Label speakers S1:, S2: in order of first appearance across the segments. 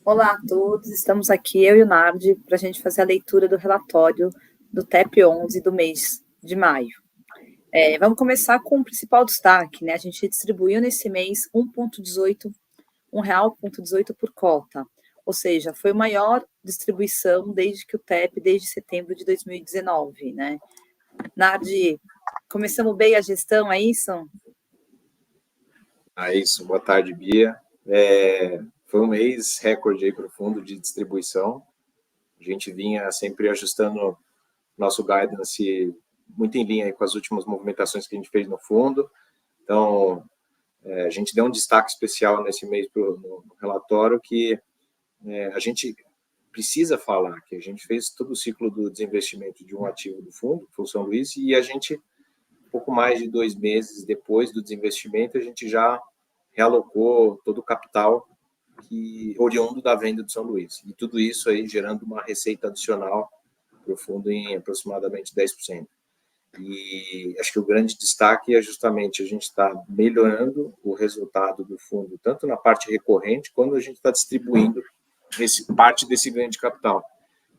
S1: Olá a todos, estamos aqui, eu e o Nardi, para a gente fazer a leitura do relatório do TEP 11 do mês de maio. Vamos começar com o principal destaque, né? A gente distribuiu nesse mês R$1,18 por cota, ou seja, foi a maior distribuição desde que o TEP, desde setembro de 2019, né? Nardi, começamos bem a gestão, é isso?
S2: É isso, boa tarde, Bia. Foi um mês recorde aí para o fundo de distribuição. A gente vinha sempre ajustando nosso guidance muito em linha aí com as últimas movimentações que a gente fez no fundo. Então, a gente deu um destaque especial nesse mês no relatório que a gente precisa falar que a gente fez todo o ciclo do desinvestimento de um ativo do fundo, que foi o São Luís, e a gente, pouco mais de 2 meses depois do desinvestimento, a gente já realocou todo o capital oriundo da venda do São Luís. E tudo isso aí gerando uma receita adicional para o fundo em aproximadamente 10%. E acho que o grande destaque é justamente a gente está melhorando o resultado do fundo, tanto na parte recorrente, quanto a gente está distribuindo parte desse ganho de capital.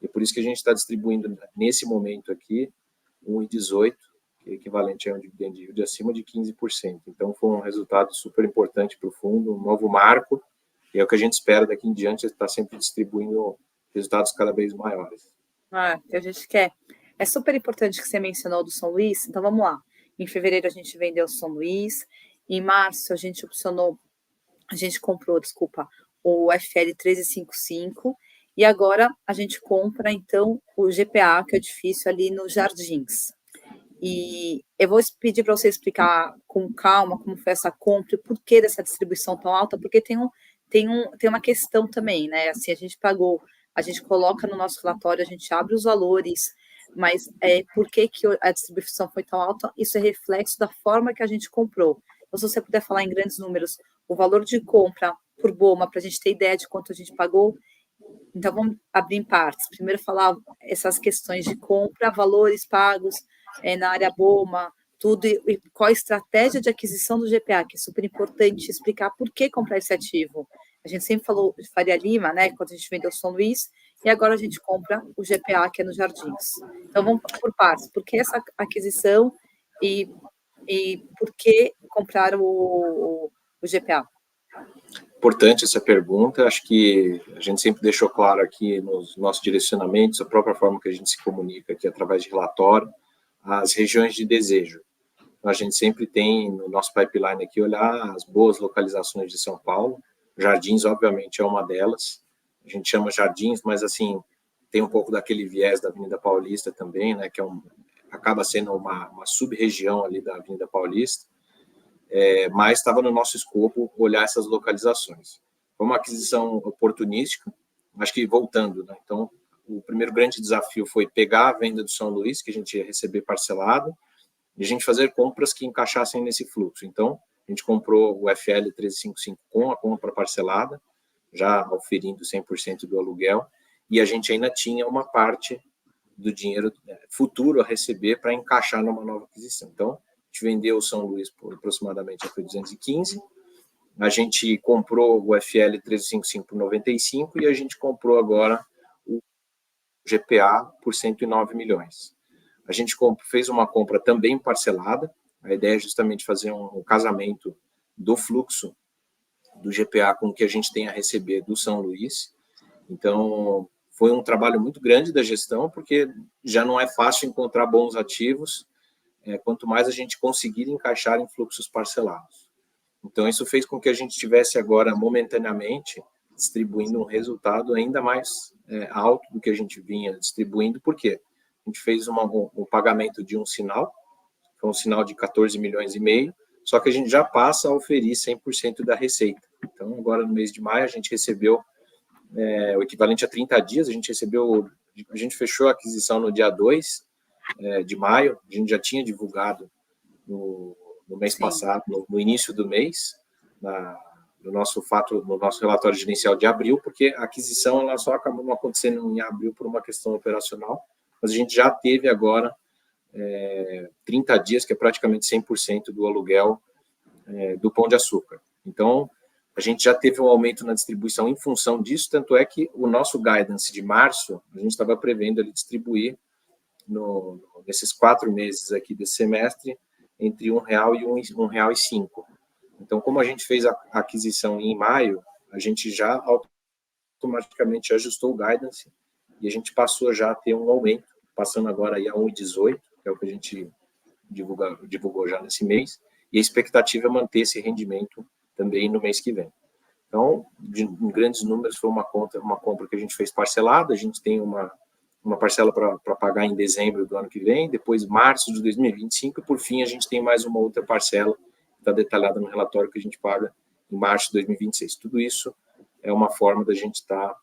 S2: E por isso que a gente está distribuindo, nesse momento aqui, 1,18, que é equivalente a um dividend yield acima de 15%. Então, foi um resultado super importante para o fundo, um novo marco, e é o que a gente espera daqui em diante, estar sempre distribuindo resultados cada vez maiores.
S1: Que a gente quer. É super importante que você mencionou do São Luís, então vamos lá. Em fevereiro a gente vendeu o São Luís, em março a gente comprou, o FL 1355, e agora a gente compra, então, o GPA, que é o edifício ali nos Jardins. E eu vou pedir para você explicar com calma como foi essa compra e por que dessa distribuição tão alta, porque tem uma questão também, né? Assim, a gente coloca no nosso relatório, a gente abre os valores, mas por que a distribuição foi tão alta? Isso é reflexo da forma que a gente comprou. Então, se você puder falar em grandes números, o valor de compra por BOMA, para a gente ter ideia de quanto a gente pagou. Então, vamos abrir em partes. Primeiro, falar essas questões de compra, valores pagos na área BOMA, tudo, e qual a estratégia de aquisição do GPA, que é super importante explicar por que comprar esse ativo. A gente sempre falou de Faria Lima, né, quando a gente vendeu o São Luís, e agora a gente compra o GPA, que é nos Jardins. Então, vamos por partes. Por que essa aquisição e por que comprar o GPA?
S2: Importante essa pergunta, acho que a gente sempre deixou claro aqui nos nossos direcionamentos, a própria forma que a gente se comunica aqui através de relatório, as regiões de desejo. A gente sempre tem no nosso pipeline aqui olhar as boas localizações de São Paulo. Jardins, obviamente, é uma delas. A gente chama Jardins, mas assim tem um pouco daquele viés da Avenida Paulista também, né? Que acaba sendo uma sub-região ali da Avenida Paulista. Mas estava no nosso escopo olhar essas localizações. Foi uma aquisição oportunística, acho que voltando, né? Então, o primeiro grande desafio foi pegar a venda do São Luís, que a gente ia receber parcelado, e a gente fazer compras que encaixassem nesse fluxo. Então, a gente comprou o FL 1355 com a compra parcelada, já oferindo 100% do aluguel, e a gente ainda tinha uma parte do dinheiro futuro a receber para encaixar numa nova aquisição. Então, a gente vendeu o São Luís por aproximadamente 215, a gente comprou o FL 1355 por 95 e a gente comprou agora o GPA por 109 milhões. A gente fez uma compra também parcelada, a ideia é justamente fazer um casamento do fluxo do GPA com o que a gente tem a receber do São Luís. Então, foi um trabalho muito grande da gestão, porque já não é fácil encontrar bons ativos, quanto mais a gente conseguir encaixar em fluxos parcelados. Então, isso fez com que a gente tivesse agora, momentaneamente, distribuindo um resultado ainda mais alto do que a gente vinha distribuindo. Por quê? A gente fez um pagamento de um sinal, foi um sinal de 14 milhões e meio, só que a gente já passa a oferir 100% da receita. Então, agora no mês de maio, a gente recebeu o equivalente a 30 dias, a gente fechou a aquisição no dia 2 de maio, a gente já tinha divulgado no mês passado, no início do mês, no nosso relatório gerencial de abril, porque a aquisição ela só acabou não acontecendo em abril por uma questão operacional, mas a gente já teve agora 30 dias, que é praticamente 100% do aluguel do Pão de Açúcar. Então, a gente já teve um aumento na distribuição em função disso, tanto é que o nosso guidance de março, a gente estava prevendo ele distribuir nesses 4 meses aqui desse semestre, entre R$1 e R$1,05. Então, como a gente fez a aquisição em maio, a gente já automaticamente ajustou o guidance e a gente passou já a ter um aumento, passando agora aí a 1,18, que é o que a gente divulgou já nesse mês, e a expectativa é manter esse rendimento também no mês que vem. Então, em grandes números, foi uma compra que a gente fez parcelada, a gente tem uma parcela para pagar em dezembro do ano que vem, depois março de 2025, e por fim a gente tem mais uma outra parcela, que está detalhada no relatório, que a gente paga em março de 2026. Tudo isso é uma forma da gente estar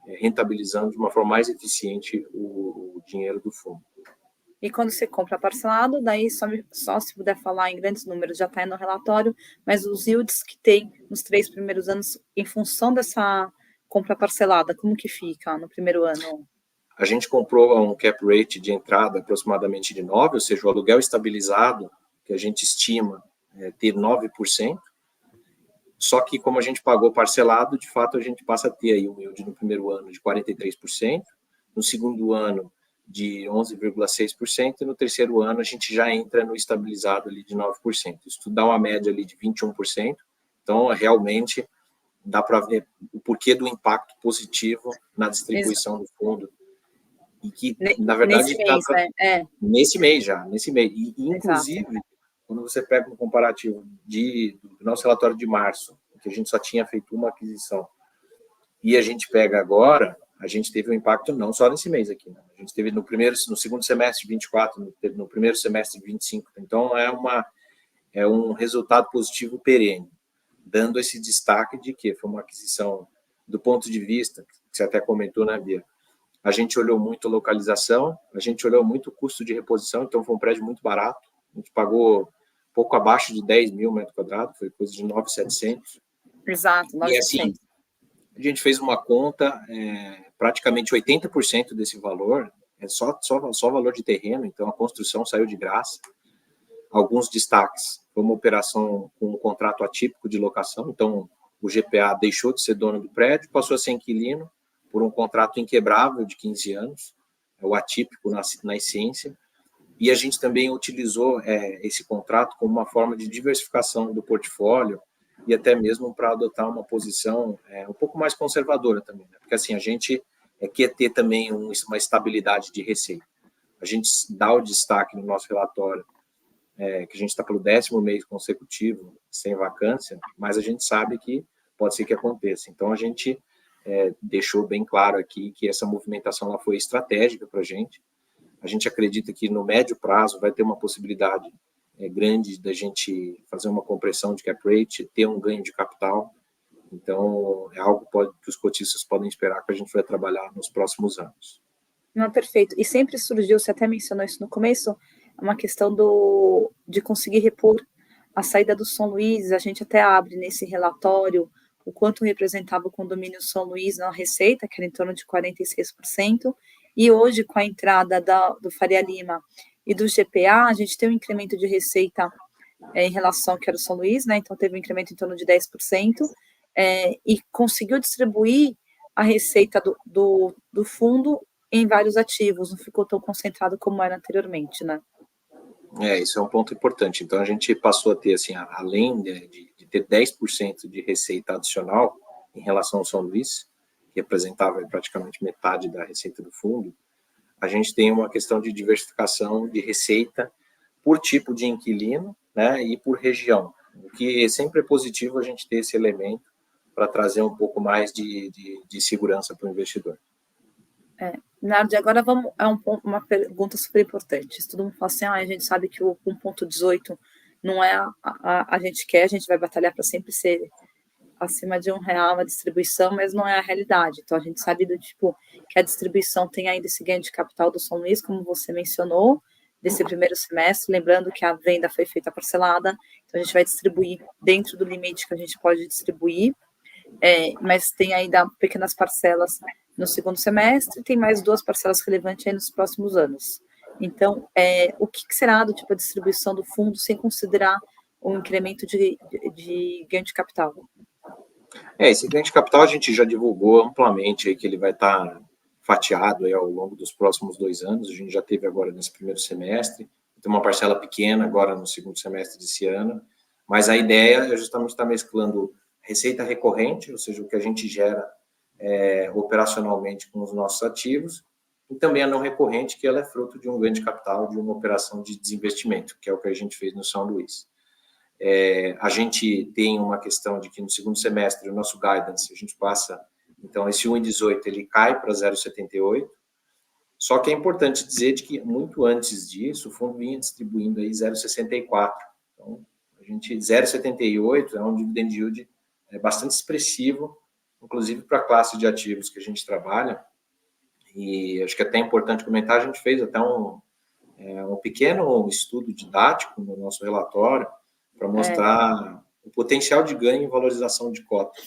S2: rentabilizando de uma forma mais eficiente o dinheiro do fundo.
S1: E quando você compra parcelado, daí só se puder falar em grandes números, já está aí no relatório, mas os yields que tem nos 3 primeiros anos, em função dessa compra parcelada, como que fica no primeiro ano?
S2: A gente comprou um cap rate de entrada aproximadamente de 9%, ou seja, o aluguel estabilizado, que a gente estima ter 9%, só que como a gente pagou parcelado, de fato a gente passa a ter aí um yield no primeiro ano de 43%, no segundo ano de 11,6%, e no terceiro ano a gente já entra no estabilizado ali de 9%. Isso dá uma média ali de 21%, então realmente dá para ver o porquê do impacto positivo na distribuição do fundo, e que, na verdade,
S1: nesse mês, né?
S2: Nesse mês. E, inclusive, exato, quando você pega um comparativo do nosso relatório de março, que a gente só tinha feito uma aquisição, e a gente pega agora, a gente teve um impacto não só nesse mês aqui, né? A gente teve no segundo semestre de 24, no primeiro semestre de 25. Então, é um resultado positivo perene, dando esse destaque de que foi uma aquisição do ponto de vista, que você até comentou, né, Bia? A gente olhou muito a localização, a gente olhou muito o custo de reposição, então foi um prédio muito barato, a gente pagou pouco abaixo de 10 mil metros quadrados, foi coisa de 9.700.
S1: Exato, 9.700.
S2: E assim, a gente fez uma conta, praticamente 80% desse valor é só valor de terreno, então a construção saiu de graça. Alguns destaques, foi uma operação com um contrato atípico de locação, então o GPA deixou de ser dono do prédio, passou a ser inquilino por um contrato inquebrável de 15 anos, é o atípico na essência, e a gente também utilizou esse contrato como uma forma de diversificação do portfólio e até mesmo para adotar uma posição um pouco mais conservadora também, né? Porque assim, a gente quer ter também uma estabilidade de receita. A gente dá o destaque no nosso relatório que a gente está pelo 10º mês consecutivo sem vacância, mas a gente sabe que pode ser que aconteça. Então, a gente deixou bem claro aqui que essa movimentação ela foi estratégica para a gente. A gente acredita que no médio prazo vai ter uma possibilidade grande da gente fazer uma compressão de cap rate, ter um ganho de capital. Então, é algo que os cotistas podem esperar que a gente vai trabalhar nos próximos anos.
S1: Não, perfeito. E sempre surgiu, você até mencionou isso no começo, uma questão de conseguir repor a saída do São Luís. A gente até abre nesse relatório o quanto representava o condomínio São Luís na receita, que era em torno de 46%, e hoje, com a entrada do Faria Lima e do GPA, a gente tem um incremento de receita em relação ao que era o São Luís, né? Então teve um incremento em torno de 10%, e conseguiu distribuir a receita do fundo em vários ativos, não ficou tão concentrado como era anteriormente, né?
S2: Isso é um ponto importante. Então, a gente passou a ter, assim, além de ter 10% de receita adicional em relação ao São Luís, que representava praticamente metade da receita do fundo, a gente tem uma questão de diversificação de receita por tipo de inquilino, né, e por região, o que sempre é positivo a gente ter esse elemento para trazer um pouco mais de segurança para o investidor.
S1: Nardi, agora vamos uma pergunta super importante. Todo mundo fala assim, a gente sabe que o 1,18 não é a gente quer, a gente vai batalhar para sempre ser acima de R$1 a distribuição, mas não é a realidade. Então, a gente sabe que a distribuição tem ainda esse ganho de capital do São Luís, como você mencionou, desse primeiro semestre, lembrando que a venda foi feita parcelada, então a gente vai distribuir dentro do limite que a gente pode distribuir, mas tem ainda pequenas parcelas no segundo semestre, tem mais 2 parcelas relevantes aí nos próximos anos. Então, o que será do tipo de distribuição do fundo sem considerar o incremento de ganho de capital?
S2: Esse ganho de capital a gente já divulgou amplamente aí que ele vai estar fatiado aí ao longo dos próximos 2 anos. A gente já teve agora nesse primeiro semestre, tem uma parcela pequena agora no segundo semestre desse ano, mas a ideia é justamente estar mesclando receita recorrente, ou seja, o que a gente gera operacionalmente com os nossos ativos, e também a não recorrente, que ela é fruto de um ganho de capital, de uma operação de desinvestimento, que é o que a gente fez no São Luís. A gente tem uma questão de que no segundo semestre, o nosso guidance, a gente passa, então, esse 1,18 ele cai para 0,78, só que é importante dizer de que muito antes disso, o fundo vinha distribuindo aí 0,64. Então, a gente 0,78 é um dividend yield bastante expressivo, inclusive para a classe de ativos que a gente trabalha. E acho que até é importante comentar, a gente fez até um pequeno estudo didático no nosso relatório para mostrar o potencial de ganho e valorização de cota.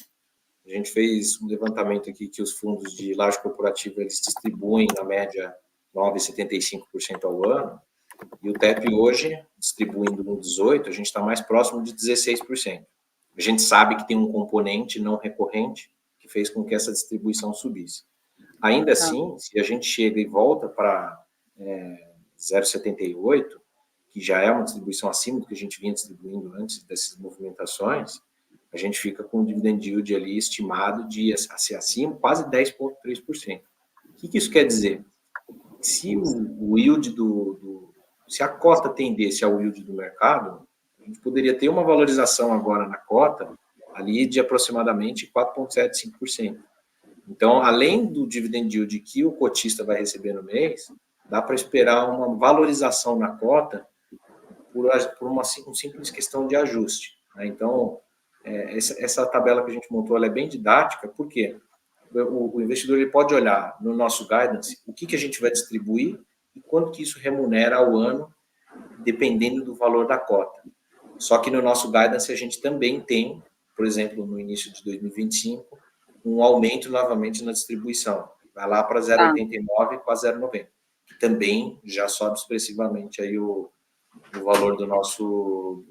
S2: A gente fez um levantamento aqui que os fundos de laje corporativa eles distribuem, na média, 9,75% ao ano, e o TEP hoje, distribuindo no 18%, a gente está mais próximo de 16%. A gente sabe que tem um componente não recorrente que fez com que essa distribuição subisse. Ainda assim, se a gente chega e volta para 0,78, que já é uma distribuição acima do que a gente vinha distribuindo antes dessas movimentações, a gente fica com um dividend yield ali estimado de ser acima, quase 10,3%. O que isso quer dizer? Se o yield se a cota tendesse ao yield do mercado, a gente poderia ter uma valorização agora na cota ali de aproximadamente 4,75%. Então, além do dividend yield que o cotista vai receber no mês, dá para esperar uma valorização na cota por uma simples questão de ajuste. Né? Então, essa tabela que a gente montou ela é bem didática, porque o investidor ele pode olhar no nosso guidance o que a gente vai distribuir e quanto que isso remunera ao ano, dependendo do valor da cota. Só que no nosso guidance a gente também tem, por exemplo, no início de 2025, um aumento novamente na distribuição. Vai lá para 0,89 com a 0,90, que também já sobe expressivamente aí o valor do nosso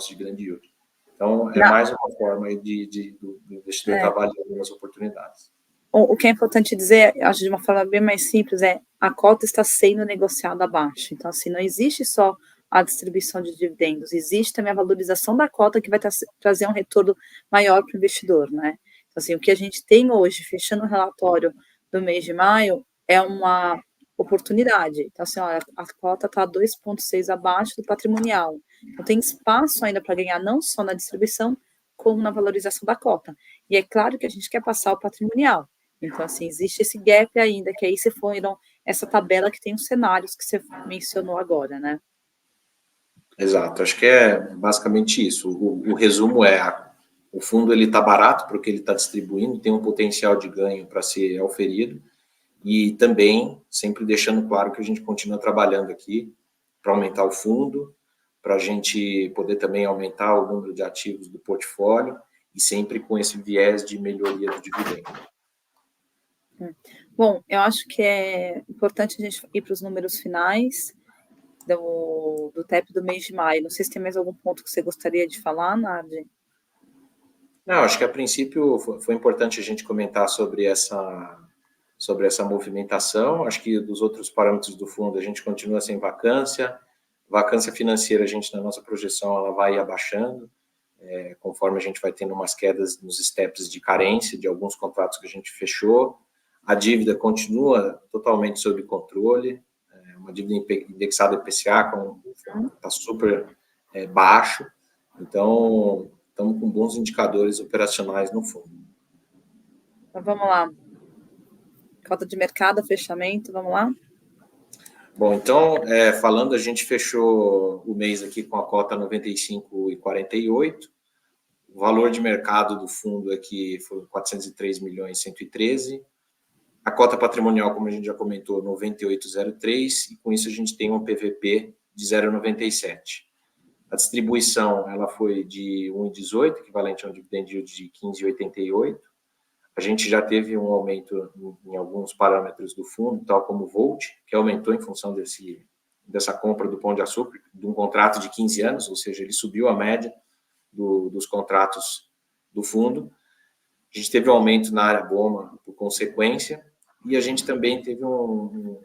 S2: dividend yield. Então, é mais uma forma aí do investidor estar avaliando as oportunidades.
S1: O que é importante dizer, acho de uma forma bem mais simples, a cota está sendo negociada abaixo. Então, assim, não existe só a distribuição de dividendos, existe também a valorização da cota que vai trazer um retorno maior para o investidor, né? Então, assim, o que a gente tem hoje, fechando o relatório do mês de maio, é uma oportunidade. Então, assim, olha, a cota está 2,6 abaixo do patrimonial. Então, tem espaço ainda para ganhar não só na distribuição, como na valorização da cota. E é claro que a gente quer passar o patrimonial. Então, assim, existe esse gap ainda, que aí se foram essa tabela que tem os cenários que você mencionou agora, né?
S2: Exato, acho que é basicamente isso. O resumo o fundo ele está barato para o que ele está distribuindo, tem um potencial de ganho para ser auferido, e também sempre deixando claro que a gente continua trabalhando aqui para aumentar o fundo, para a gente poder também aumentar o número de ativos do portfólio, e sempre com esse viés de melhoria do dividendo.
S1: Bom, eu acho que é importante a gente ir para os números finais do TEP do mês de maio. Não sei se tem mais algum ponto que você gostaria de falar, Nardi.
S2: Não, acho que a princípio foi importante a gente comentar sobre essa movimentação. Acho que dos outros parâmetros do fundo a gente continua sem vacância. Vacância financeira, a gente, na nossa projeção, ela vai abaixando, conforme a gente vai tendo umas quedas nos steps de carência de alguns contratos que a gente fechou. A dívida continua totalmente sob controle, uma dívida indexada IPCA está super baixo, então estamos com bons indicadores operacionais no fundo.
S1: Então vamos lá. Cota de mercado, fechamento, vamos lá?
S2: Bom, então, falando, a gente fechou o mês aqui com a cota 95,48. O valor de mercado do fundo aqui foi 403.113. A cota patrimonial, como a gente já comentou, 98,03, e com isso a gente tem um PVP de 0,97. A distribuição ela foi de 1,18, equivalente a um dividend yield de 15,88. A gente já teve um aumento em alguns parâmetros do fundo, tal como o Volt, que aumentou em função dessa compra do Pão de Açúcar, de um contrato de 15 anos, ou seja, ele subiu a média dos contratos do fundo. A gente teve um aumento na área BOMA por consequência, e a gente também teve um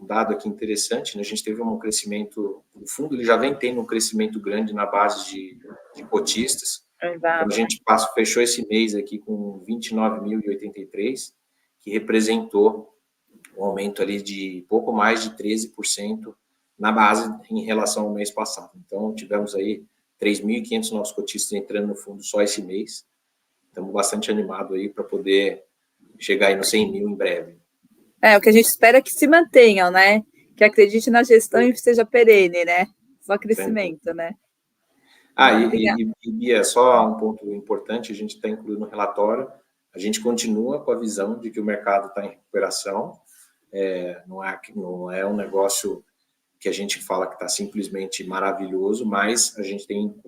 S2: dado aqui interessante, né? A gente teve um crescimento, o fundo ele já vem tendo um crescimento grande na base de cotistas. Então, a gente fechou esse mês aqui com 29.083, que representou um aumento ali de pouco mais de 13% na base em relação ao mês passado. Então, tivemos aí 3.500 novos cotistas entrando no fundo só esse mês. Estamos bastante animados aí para poder chegar aí no 100 mil em breve.
S1: O que a gente espera é que se mantenham, né? Que acredite na gestão e seja perene, né? Só crescimento, né?
S2: E Bia, só um ponto importante, a gente está incluindo no relatório, a gente continua com a visão de que o mercado está em recuperação, não é um negócio que a gente fala que está simplesmente maravilhoso, mas a gente tem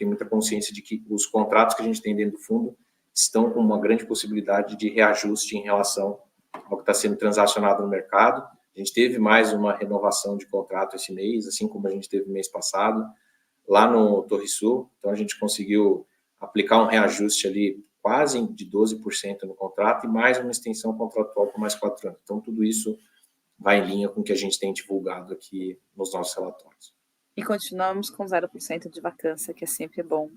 S2: muita consciência de que os contratos que a gente tem dentro do fundo estão com uma grande possibilidade de reajuste em relação ao que está sendo transacionado no mercado. A gente teve mais uma renovação de contrato esse mês, assim como a gente teve mês passado, lá no Torre Sul. Então, a gente conseguiu aplicar um reajuste ali quase de 12% no contrato e mais uma extensão contratual por mais 4 anos. Então, tudo isso vai em linha com o que a gente tem divulgado aqui nos nossos relatórios.
S1: E continuamos com 0% de vacância, que é sempre bom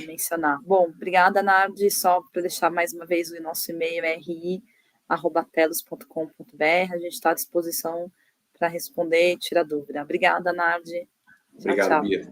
S1: mencionar. Bom, obrigada, Nardi. Só para deixar mais uma vez o nosso e-mail é ri@telos.com.br. A gente está à disposição para responder e tirar dúvida. Obrigada, Nardi.
S2: Obrigado, Bia.